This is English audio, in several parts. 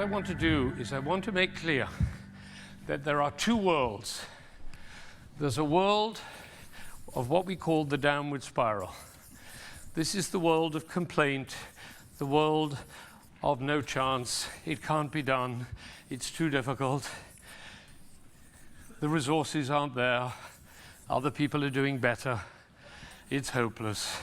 What I want to do is I want to make clear that there are two worlds. There's a world of what we call the downward spiral. This is the world of complaint, the world of no chance, it can't be done, it's too difficult, the resources aren't there, other people are doing better, it's hopeless.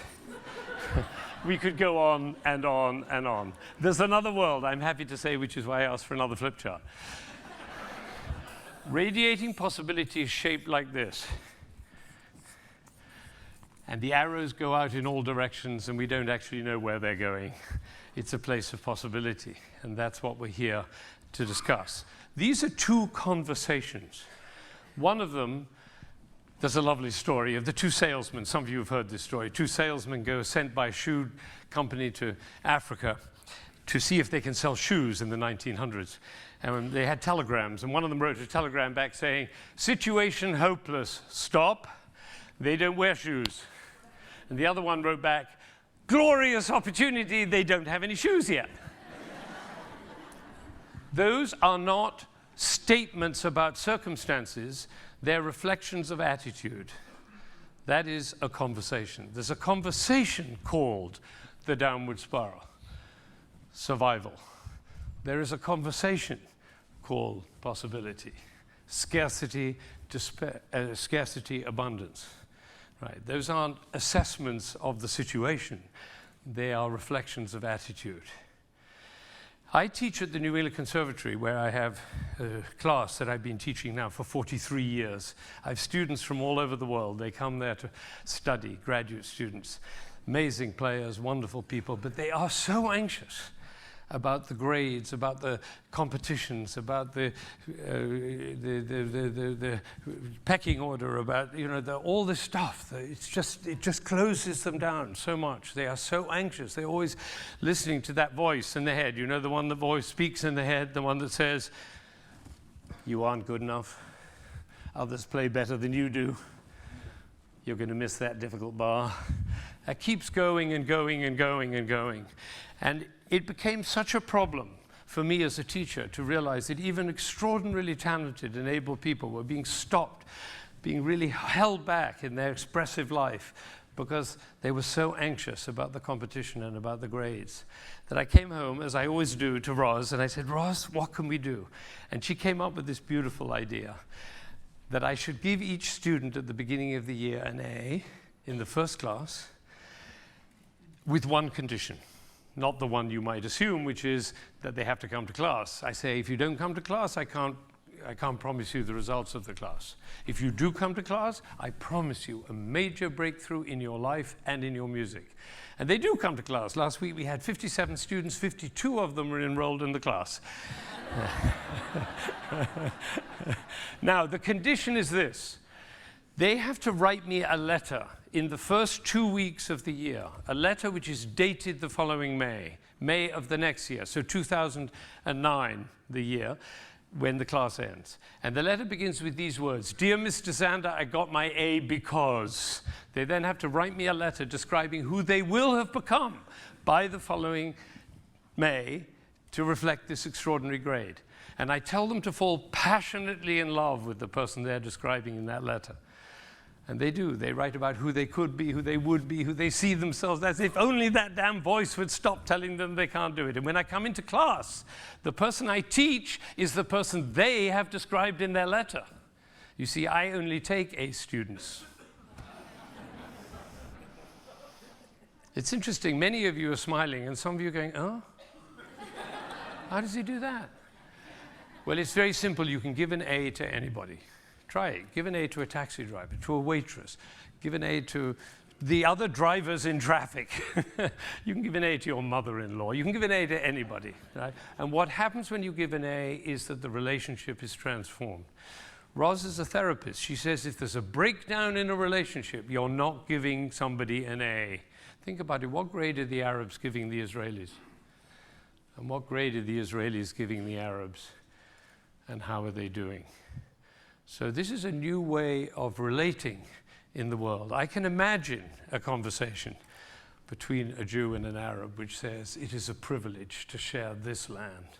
We could go on and on and on. There's another world, I'm happy to say, which is why I asked for another flip chart. Radiating possibility is shaped like this. And the arrows go out in all directions, and we don't actually know where they're going. It's a place of possibility, and that's what we're here to discuss. These are two conversations. One of them, there's a lovely story of the two salesmen. Some of you have heard this story. Two salesmen go sent by a shoe company to Africa to see if they can sell shoes in the 1900s. And they had telegrams, and one of them wrote a telegram back saying, "Situation hopeless, stop. They don't wear shoes." And the other one wrote back, "Glorious opportunity, they don't have any shoes yet." Those are not statements about circumstances, they're reflections of attitude. That is a conversation. There's a conversation called the downward spiral, survival. There is a conversation called possibility, scarcity, despair, scarcity, abundance. Right. Those aren't assessments of the situation. They are reflections of attitude. I teach at the New England Conservatory, where I have a class that I've been teaching now for 43 years. I have students from all over the world. They come there to study, graduate students, amazing players, wonderful people, but they are so anxious about the grades, about the competitions, about the pecking order, about all this stuff. It just closes them down so much. They are so anxious. They're always listening to that voice in the head. You know, the one that voice speaks in the head, the one that says, "You aren't good enough. Others play better than you do. You're going to miss that difficult bar." That keeps going and going and going and going. And it became such a problem for me as a teacher to realize that even extraordinarily talented and able people were being stopped, being really held back in their expressive life because they were so anxious about the competition and about the grades, that I came home, as I always do, to Roz, and I said, "Roz, what can we do?" And she came up with this beautiful idea that I should give each student at the beginning of the year an A in the first class with one condition. Not the one you might assume, which is that they have to come to class. I say, if you don't come to class, I can't promise you the results of the class. If you do come to class, I promise you a major breakthrough in your life and in your music. And they do come to class. Last week we had 57 students, 52 of them were enrolled in the class. Now, the condition is this. They have to write me a letter in the first 2 weeks of the year, a letter which is dated the following May of the next year, so 2009, the year when the class ends. And the letter begins with these words: "Dear Mr. Zander, I got my A because." They then have to write me a letter describing who they will have become by the following May to reflect this extraordinary grade. And I tell them to fall passionately in love with the person they're describing in that letter. And they do. They write about who they could be, who they would be, who they see themselves as. If only that damn voice would stop telling them they can't do it. And when I come into class, the person I teach is the person they have described in their letter. You see, I only take A students. It's interesting. Many of you are smiling, and some of you are going, "Oh? How does he do that?" Well, it's very simple. You can give an A to anybody. Try it. Give an A to a taxi driver, to a waitress. Give an A to the other drivers in traffic. You can give an A to your mother-in-law. You can give an A to anybody. Right? And what happens when you give an A is that the relationship is transformed. Roz is a therapist. She says if there's a breakdown in a relationship, you're not giving somebody an A. Think about it. What grade are the Arabs giving the Israelis? And what grade are the Israelis giving the Arabs? And how are they doing? So this is a new way of relating in the world. I can imagine a conversation between a Jew and an Arab which says, "It is a privilege to share this land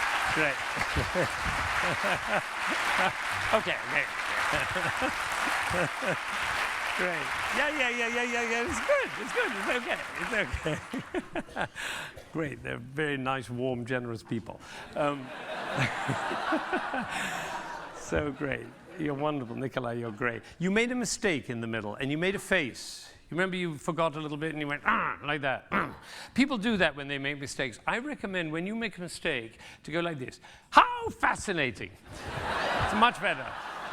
Great. Okay, great. Great. Yeah. It's good. It's okay. It's okay. Great. They're very nice, warm, generous people. So great. You're wonderful, Nikolai. You're great. You made a mistake in the middle, and you made a face. You remember you forgot a little bit, and you went, like that. People do that when they make mistakes. I recommend when you make a mistake to go like this. How fascinating. It's much better.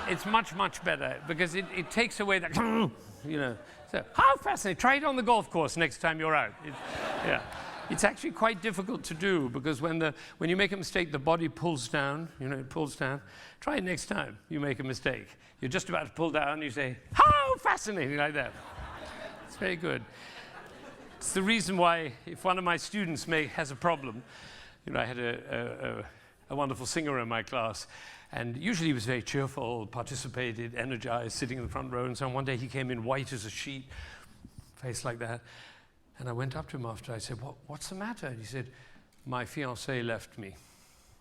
It's much, much better because it takes away that, So, how fascinating. Try it on the golf course next time you're out. It's actually quite difficult to do because when you make a mistake, the body pulls down, it pulls down. Try it next time you make a mistake. You're just about to pull down, you say, how fascinating, like that. It's very good. It's the reason why if one of my students has a problem, I had a wonderful singer in my class, and usually he was very cheerful, participated, energized, sitting in the front row and so on. One day he came in white as a sheet, face like that. And I went up to him after. I said, what's the matter? And he said, my fiancée left me,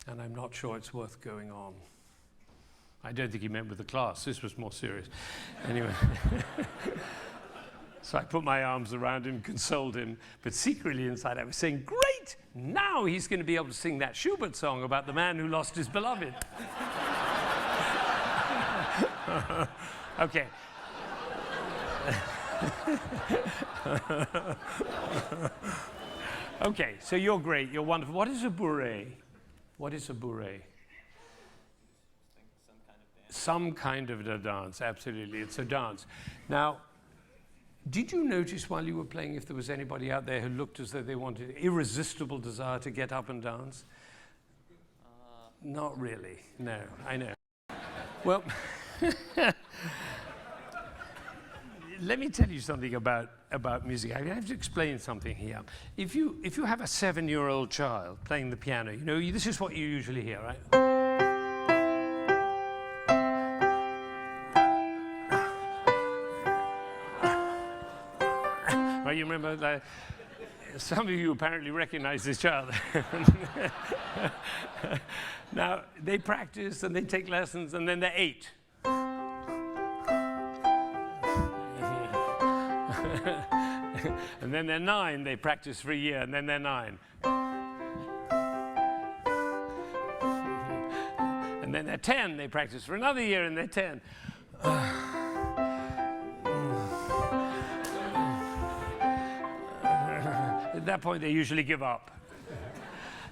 and I'm not sure it's worth going on. I don't think he meant with the class. This was more serious. Anyway. So I put my arms around him, consoled him, but secretly inside I was saying, great! Now he's going to be able to sing that Schubert song about the man who lost his beloved. Okay. Okay, so you're great, you're wonderful. What is a bourrée? What is a bourrée? Some kind of a dance, absolutely. It's a dance. Now, did you notice while you were playing if there was anybody out there who looked as though they wanted irresistible desire to get up and dance? Not really. No, I know. Well, let me tell you something about music. I have to explain something here. If you have a 7-year-old child playing the piano, this is what you usually hear, right? Well, you remember that? Some of you apparently recognize this child. Now, they practice and they take lessons and then they're 8. And then they're 9, they practice for a year, and then they're 9. And then they're 10, they practice for another year, and they're 10. At that point, they usually give up.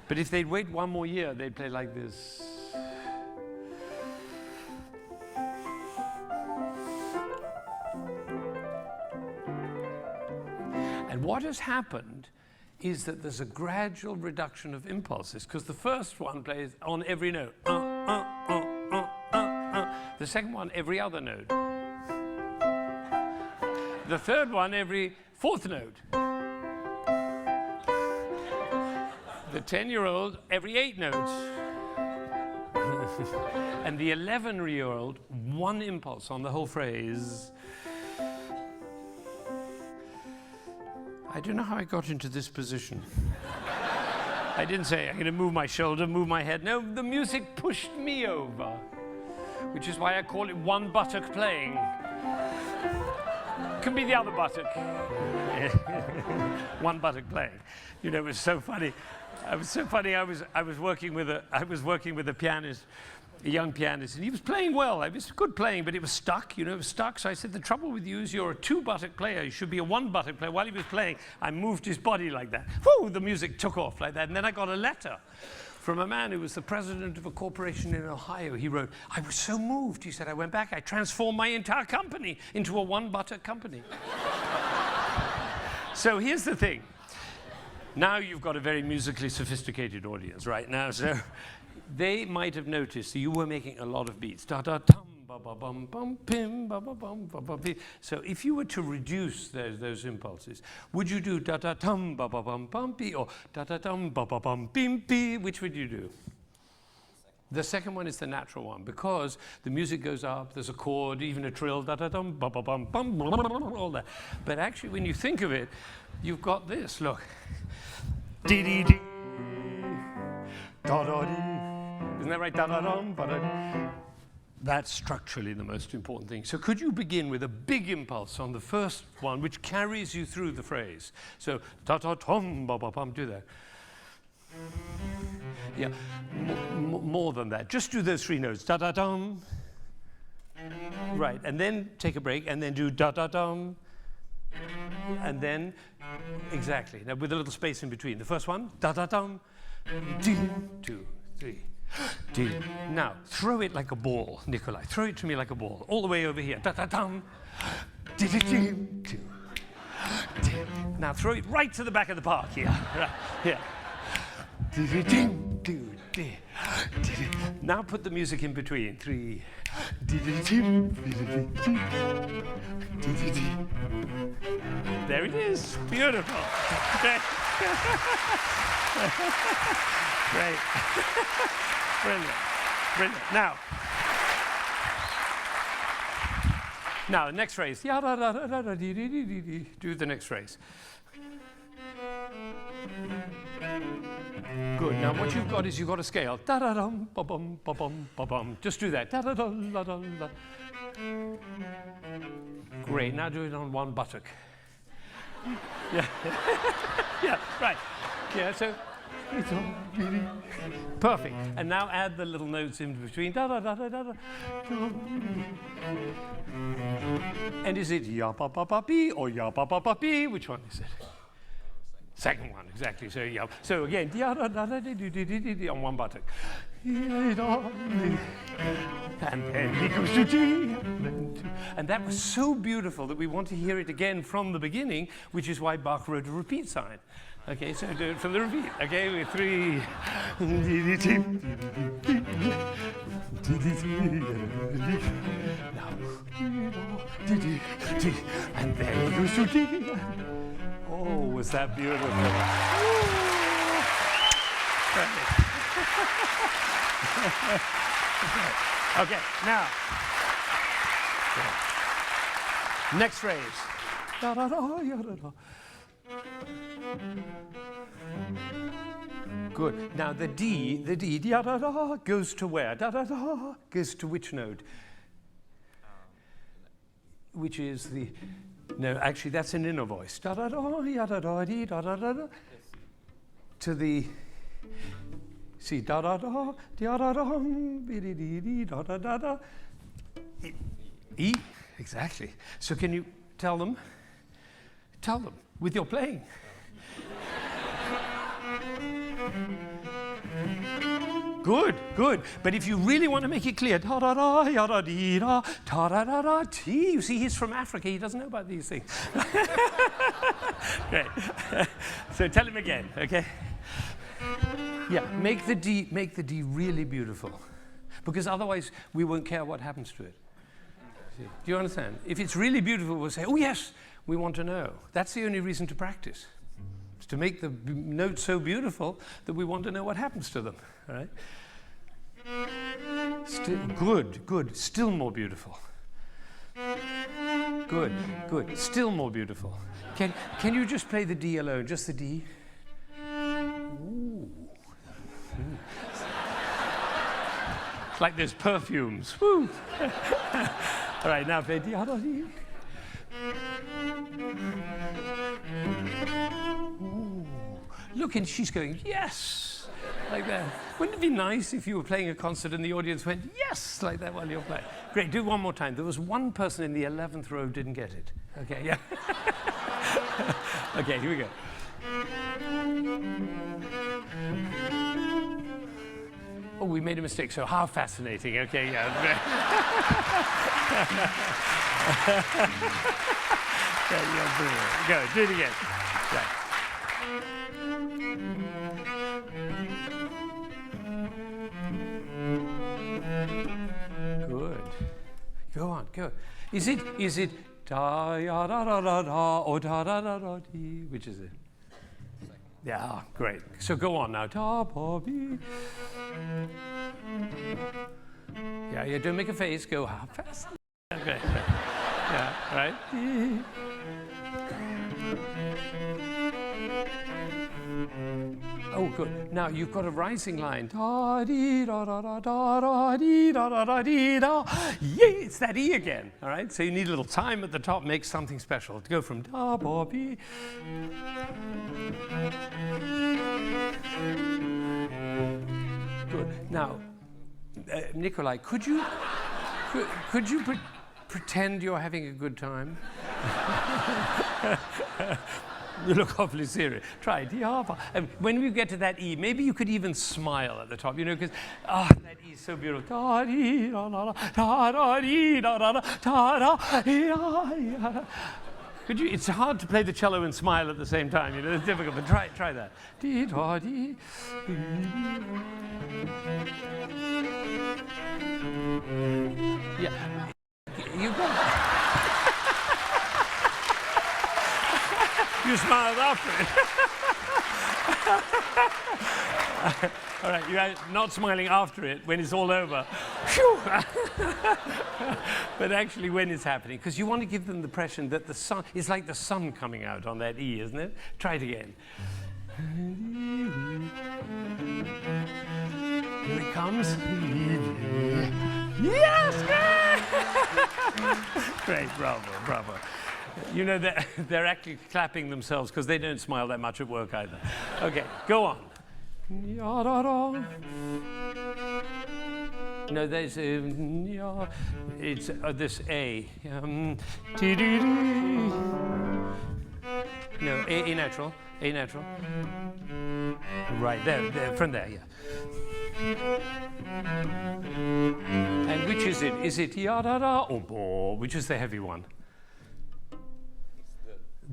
But if they'd wait one more year, they'd play like this. And what has happened is that there's a gradual reduction of impulses, because the first one plays on every note. The second one, every other note. The third one, every 4th note. The 10-year-old, every 8 notes. And the 11-year-old, one impulse on the whole phrase. I don't know how I got into this position. I didn't say, I'm going to move my shoulder, move my head. No, the music pushed me over, which is why I call it one buttock playing. Can be the other buttock. One buttock playing. It was so funny. I was working with a pianist, a young pianist, and he was playing well. It was good playing, but it was stuck. It was stuck. So I said, the trouble with you is you're a 2-buttock player. You should be a 1-buttock player. While he was playing, I moved his body like that. Whoo! The music took off like that. And then I got a letter from a man who was the president of a corporation in Ohio. He wrote, I was so moved. He said, I went back. I transformed my entire company into a 1-buttock company. So here's the thing. Now you've got a very musically sophisticated audience right now, so they might have noticed that you were making a lot of beats. Da-da-tum, ba-ba-bum, bum, pim, ba-ba-bum, ba-ba-bim. So if you were to reduce those impulses, would you do da-da-tum, ba-ba-bum, bum-pi, or da-da-tum, ba-ba-bum, bim-pi? Which would you do? The second one is the natural one, because the music goes up, there's a chord, even a trill, da-da-dum, ba-ba-bum, bum, all that. But actually, when you think of it, you've got this, look. Dee-dee-dee, da-da-dee. Isn't that right? Da-da-dum, ba-da. That's structurally the most important thing. So could you begin with a big impulse on the first one, which carries you through the phrase? So, da-da-dum, ba-ba-bum, do that. Yeah, more than that. Just do those three notes. Da-da-dum. Right, and then take a break, and then do da-da-dum. And then, exactly. Now with a little space in between. The first one, da-da-dum. 2, 3. Now, throw it like a ball, Nikolai. Throw it to me like a ball, all the way over here. Da-da-dum. Now throw it right to the back of the park here. Right, here. Now put the music in between. 3. There it is. Beautiful. Okay. Great. Brilliant. Brilliant. Now, the next phrase. Do the next phrase. Good. Now, what you've got is you've got a scale. Da-da-dum, ba-bum, ba-bum, ba-bum. Just do that. Da-da-dum, da-dum, da. Great. Now do it on one buttock. Yeah. Yeah, right. Yeah, so it's all really perfect. And now add the little notes in between. Da da da da da da. And is it ya pa pa pa pi or ya pa pa pa pi? Which one is it? Second one, exactly. So yeah. So again, da da da da di on one buttock. And then he goes to G. And that was so beautiful that we want to hear it again from the beginning, which is why Bach wrote a repeat sign. Okay, so do it from the repeat. Okay, with 3. And then he goes to D. Oh, was that beautiful? Okay, now. Next phrase. Good. Now the D, da da da, goes to where? Da da da goes to which note? Which is the. No, actually, that's an inner voice. Da da da, ya da da dee, da da da da. To the. See, da da da, da da da, bi di di di, da da da da. E, exactly. So can you tell them? Tell them with your playing. Good, good. But if you really want to make it clear, da da da, ya da dee da, da da da da, T. You see, he's from Africa. He doesn't know about these things. Great. So tell him again, okay? Yeah, make the D really beautiful, because otherwise we won't care what happens to it. See? Do you understand? If it's really beautiful, we'll say, "Oh yes, we want to know." That's the only reason to practice. It's to make the notes so beautiful that we want to know what happens to them. All right? Still good, good. Still more beautiful. Good, good. Still more beautiful. Can you just play the D alone? Just the D. Ooh. It's like there's perfumes. Woo. All right, now play D. Ooh. Look, and she's going, yes, like that. Wouldn't it be nice if you were playing a concert and the audience went, yes, like that while you're playing? Great, do one more time. There was one person in the 11th row who didn't get it. Okay, yeah. Okay, here we go. Oh, we made a mistake, so how fascinating. Okay, yeah. Yeah, brilliant. Go, do it again. Right. Good. Go on, go. Is it da ya da da da da or da da da da dee? Which is it? Yeah, great. So go on now. Da ba bi. Yeah, don't make a face. Go how fast. Okay. Yeah, right. Oh, good. Now you've got a rising line. Da dee da da da da da dee da da da dee da. Yay! It's that E again. All right. So you need a little time at the top. Make something special to go from da ba be. Good. Now, Nikolai, could you pretend you're having a good time? You look awfully serious. Try it. And when we get to that E, maybe you could even smile at the top, because that E is so beautiful. Could you? It's hard to play the cello and smile at the same time. It's difficult. But try that. Yeah, you got it. You smiled after it. All right, you're not smiling after it when it's all over. But actually when it's happening, because you want to give them the impression that the sun is like the sun coming out on that E, isn't it? Try it again. Here it comes. Yes! Great, bravo. They're actually clapping themselves because they don't smile that much at work either. Okay, go on. No, there's it's this A. No, A natural. A natural. Right, there, from there, yeah. And which is it? Is it ya-da-da or bo? Which is the heavy one?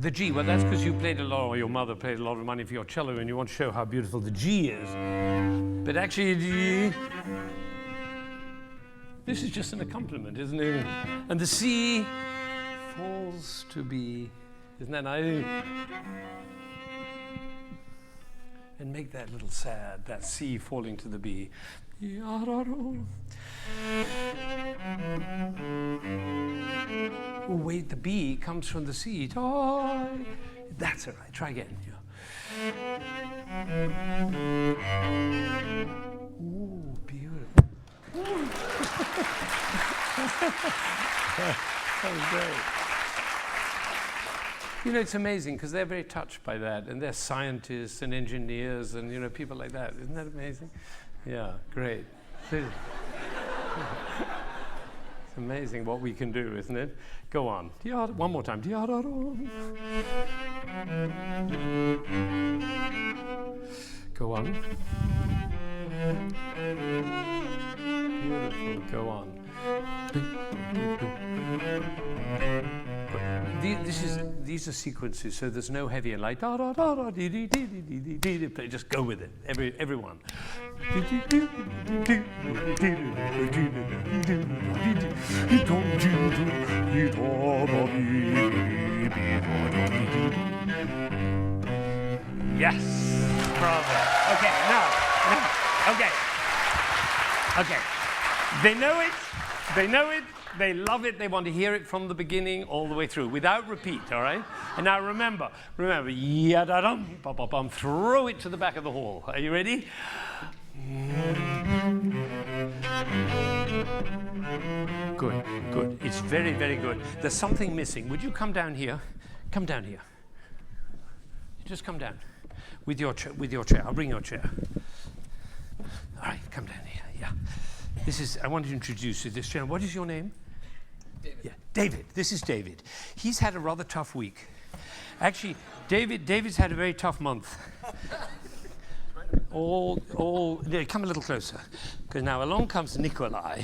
The G. Well, that's because you played a lot, or your mother played a lot of money for your cello, and you want to show how beautiful the G is. But actually, this is just an accompaniment, isn't it? And the C falls to B. Isn't that nice? And make that little sad, that C falling to the B. Oh, wait, the B comes from the C. That's all right. Try again. Ooh, beautiful. Ooh. That was great. It's amazing because they're very touched by that, and they're scientists and engineers and people like that. Isn't that amazing? Yeah, great. It's amazing what we can do, isn't it? Go on. One more time. Go on. Beautiful. Go on. These are sequences, so there's no heavy and light. Just go with it. Everyone. Yes. Bravo. Okay. Now. Okay. They know it. They love it. They want to hear it from the beginning all the way through, without repeat, all right? And now remember, ya-da-dum, ba-ba-bum, throw it to the back of the hall. Are you ready? Good. It's very, very good. There's something missing. Would you come down here? Come down here. Just come down with your chair. I'll bring your chair. All right, come down here. Yeah. I want to introduce you to this gentleman. What is your name? David. Yeah, David. This is David. He's had a rather tough week. Actually, David's had a very tough month. Come a little closer. Because now along comes Nikolai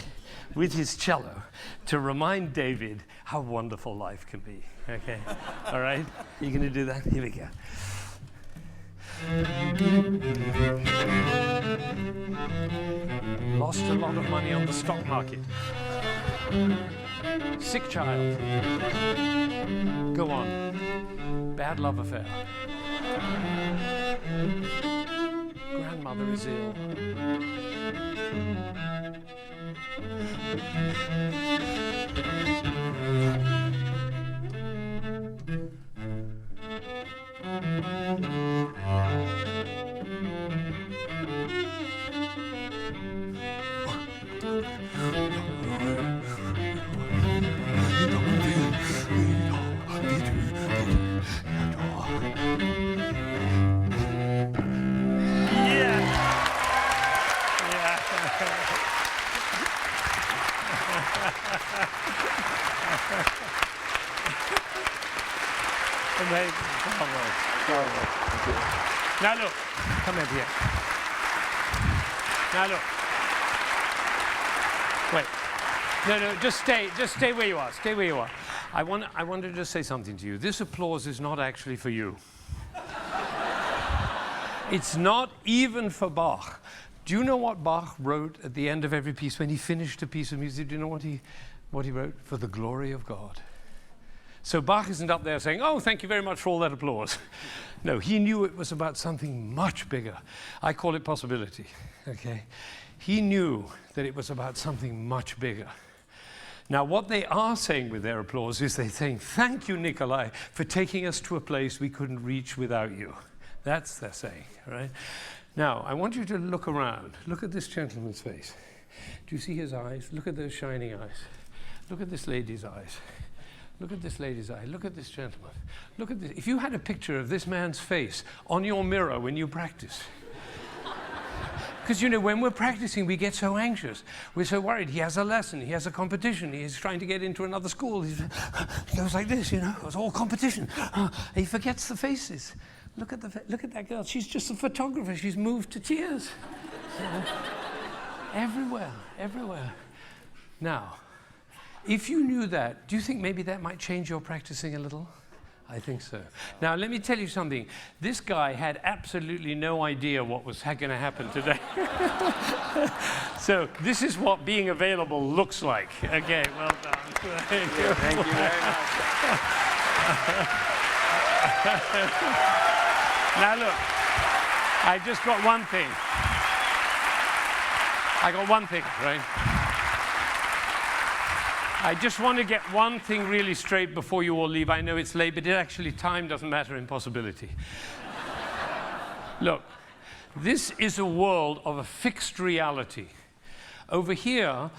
with his cello to remind David how wonderful life can be. Okay? All right? You going to do that? Here we go. Lost a lot of money on the stock market. Sick child. Go on. Bad love affair. Grandmother is ill. Amazing. Bravo. Now look, come over here. Now look. Wait. No, just stay where you are. Stay where you are. I wanted to say something to you. This applause is not actually for you. It's not even for Bach. Do you know what Bach wrote at the end of every piece when he finished a piece of music? Do you know what he wrote? For the glory of God. So Bach isn't up there saying, oh, thank you very much for all that applause. No, he knew it was about something much bigger. I call it possibility, okay? He knew that it was about something much bigger. Now, what they are saying with their applause is they're saying, thank you, Nikolai, for taking us to a place we couldn't reach without you. That's their saying, right? Now, I want you to look around. Look at this gentleman's face. Do you see his eyes? Look at those shining eyes. Look at this lady's eyes. Look at this lady's eye. Look at this gentleman. Look at this. If you had a picture of this man's face on your mirror when you practice, because, you know, when we're practicing, we get so anxious. We're so worried. He has a lesson. He has a competition. He's trying to get into another school. He goes like this, you know. It's all competition. He forgets the faces. Look at that girl. She's just a photographer. She's moved to tears. Everywhere. Now, if you knew that, do you think maybe that might change your practicing a little? I think so. Now, let me tell you something. This guy had absolutely no idea what was going to happen today. So this is what being available looks like. Okay, well done. Thank you. Thank you very much. Now, look, I just got one thing. I got one thing, right? I just want to get one thing really straight before you all leave. I know it's late, but actually time doesn't matter in possibility. Look, this is a world of a fixed reality. Over here,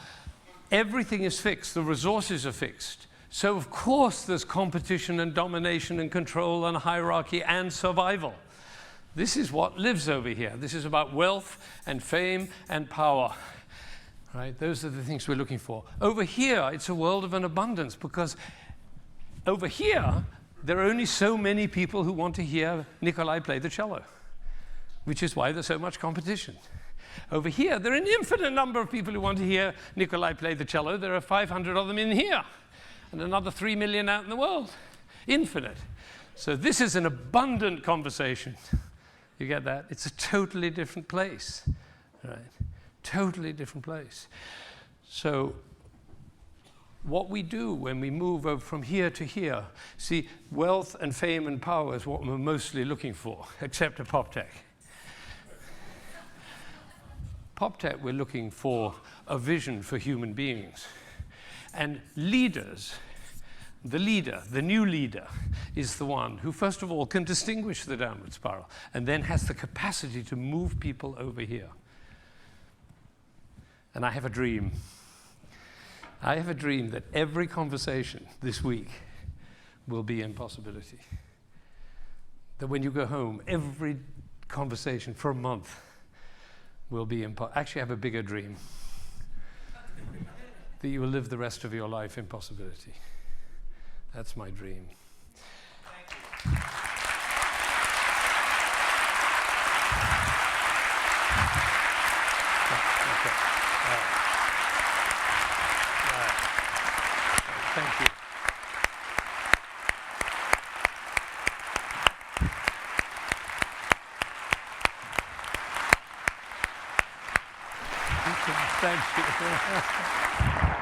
everything is fixed. The resources are fixed. So, of course, there's competition and domination and control and hierarchy and survival. This is what lives over here. This is about wealth and fame and power. Right? Those are the things we're looking for. Over here, it's a world of an abundance, because over here, there are only so many people who want to hear Nikolai play the cello, which is why there's so much competition. Over here, there are an infinite number of people who want to hear Nikolai play the cello. There are 500 of them in here, and another 3 million out in the world. Infinite. So this is an abundant conversation. You get that? It's a totally different place, right? Totally different place. So what we do when we move over from here to here, see, wealth and fame and power is what we're mostly looking for, except at PopTech. PopTech, we're looking for a vision for human beings. And leaders, the leader, the new leader, is the one who, first of all, can distinguish the downward spiral and then has the capacity to move people over here. And I have a dream. I have a dream that every conversation this week will be in possibility. That when you go home, every conversation for a month will be in actually, I have a bigger dream. That you will live the rest of your life in possibility. That's my dream. Thank you. Thank you. Thank you.